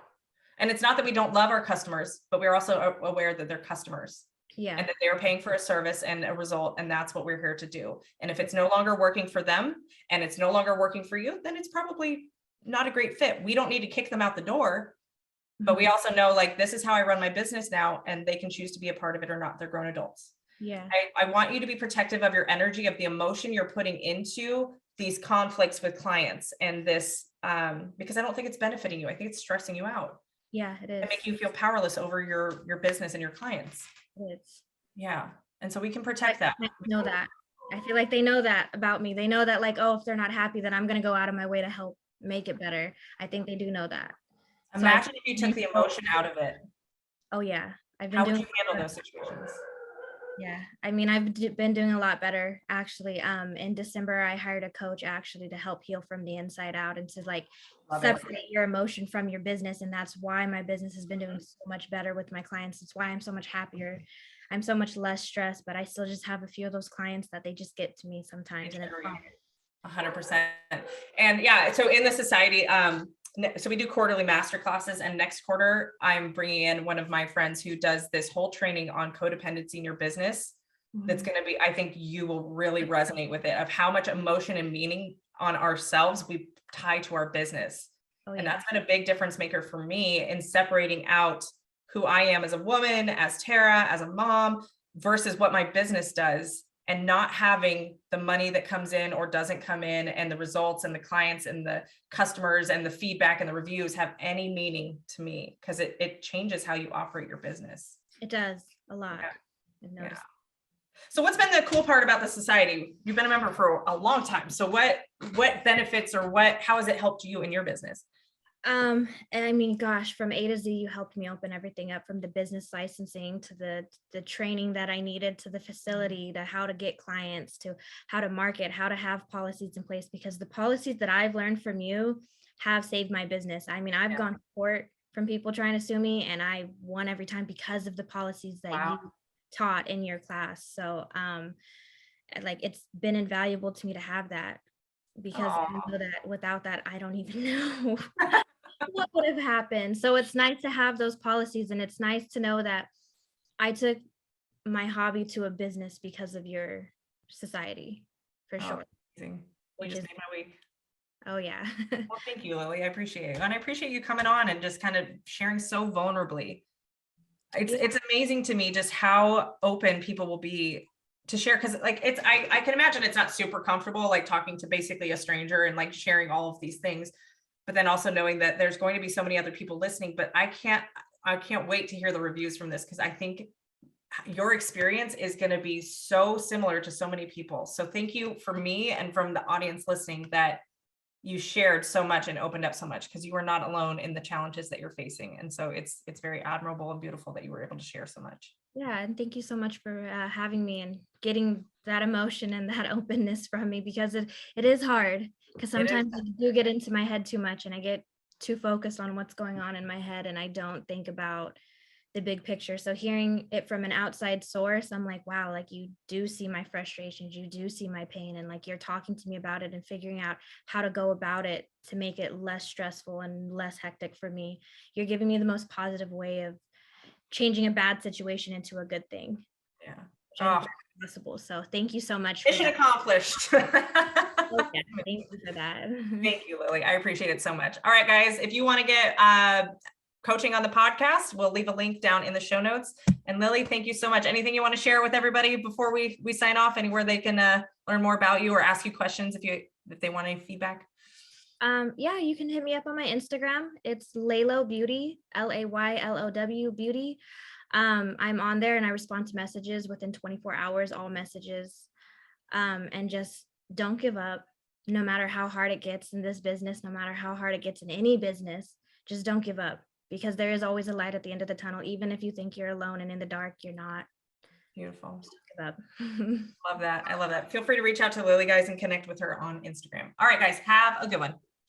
And it's not that we don't love our customers, but we're also aware that they're customers.
Yeah.
And that they're paying for a service and a result. And that's what we're here to do. And if it's no longer working for them and it's no longer working for you, then it's probably not a great fit. We don't need to kick them out the door, but we also know, like, this is how I run my business now, and they can choose to be a part of it or not. They're grown adults.
Yeah.
I want you to be protective of your energy, of the emotion you're putting into these conflicts with clients and this, because I don't think it's benefiting you. I think it's stressing you out
Yeah, it is.
and make you feel powerless over your business and your clients.
It is.
Yeah. And so we can protect that.
I know that. I feel like they know that about me. They know that, like, oh, if they're not happy, then I'm going to go out of my way to help make it better. I think they do know that.
Imagine if you took the emotion out of it.
Oh yeah. I've been
How would
doing
you handle those situations?
Yeah. I mean, I've been doing a lot better actually. In December, I hired a coach actually to help heal from the inside out and to like
Love it.
separate your emotion from your business. And that's why my business has been doing so much better with my clients. It's why I'm so much happier. I'm so much less stressed, but I still just have a few of those clients that they just get to me sometimes. And it's fine.
100%. And yeah, so in the society, so we do quarterly master classes, and next quarter I'm bringing in one of my friends who does this whole training on codependency in your business. That's going to be, I think you will really resonate with it, of how much emotion and meaning on ourselves we tie to our business.
Oh,
And
yeah.
that's been a big difference maker for me in separating out who I am as a woman, as Tara, as a mom, versus what my business does, and not having the money that comes in or doesn't come in, and the results and the clients and the customers and the feedback and the reviews have any meaning to me, because it changes how you operate your business.
It does a lot.
Yeah.
I've noticed.
So what's been the cool part about the society? You've been a member for a long time. So what benefits, or how has it helped you in your business?
And I mean, gosh, from A to Z, you helped me open everything up, from the business licensing to the training that I needed, to the facility, to how to get clients, to how to market, how to have policies in place, because the policies that I've learned from you have saved my business. I mean, I've gone to court from people trying to sue me, and I won every time because of the policies that you taught in your class. So, like, it's been invaluable to me to have that, because I know that without that, I don't even know what would have happened. So it's nice to have those policies, and it's nice to know that I took my hobby to a business because of your society, for sure.
Amazing.
Which
You just
is
made my week.
Oh yeah.
Well, thank you, Lily. I appreciate it. And I appreciate you coming on and just kind of sharing so vulnerably. It's amazing to me just how open people will be to share, because like I can imagine it's not super comfortable, like talking to basically a stranger and like sharing all of these things, but then also knowing that there's going to be so many other people listening. But I can't wait to hear the reviews from this, because I think your experience is going to be so similar to so many people. So thank you for me and from the audience listening, that you shared so much and opened up so much, because you are not alone in the challenges that you're facing. And so it's very admirable and beautiful that you were able to share so much.
Yeah, and thank you so much for having me and getting that emotion and that openness from me, because it is hard, because sometimes I do get into my head too much, and I get too focused on what's going on in my head, and I don't think about the big picture. So hearing it from an outside source, I'm like, wow, like, you do see my frustrations, you do see my pain, and like, you're talking to me about it and figuring out how to go about it to make it less stressful and less hectic for me. You're giving me the most positive way of changing a bad situation into a good thing.
Yeah.
Which I think is possible. So thank you so much.
Mission accomplished.
Oh, yeah, thank you for that.
Thank you, Lily. I appreciate it so much. All right, guys, if you want to get coaching on the podcast, we'll leave a link down in the show notes. And Lily, thank you so much. Anything you want to share with everybody before we sign off? Anywhere they can learn more about you or ask you questions if they want any feedback?
Yeah, you can hit me up on my Instagram. It's Laylo Beauty, LAYLOW Beauty. I'm on there and I respond to messages within 24 hours, all messages. And just don't give up, no matter how hard it gets in this business, no matter how hard it gets in any business, just don't give up, because there is always a light at the end of the tunnel. Even if you think you're alone and in the dark, you're not.
Beautiful.
Just don't give up.
Love that. I love that. Feel free to reach out to Lily, guys, and connect with her on Instagram. All right, guys, have a good one.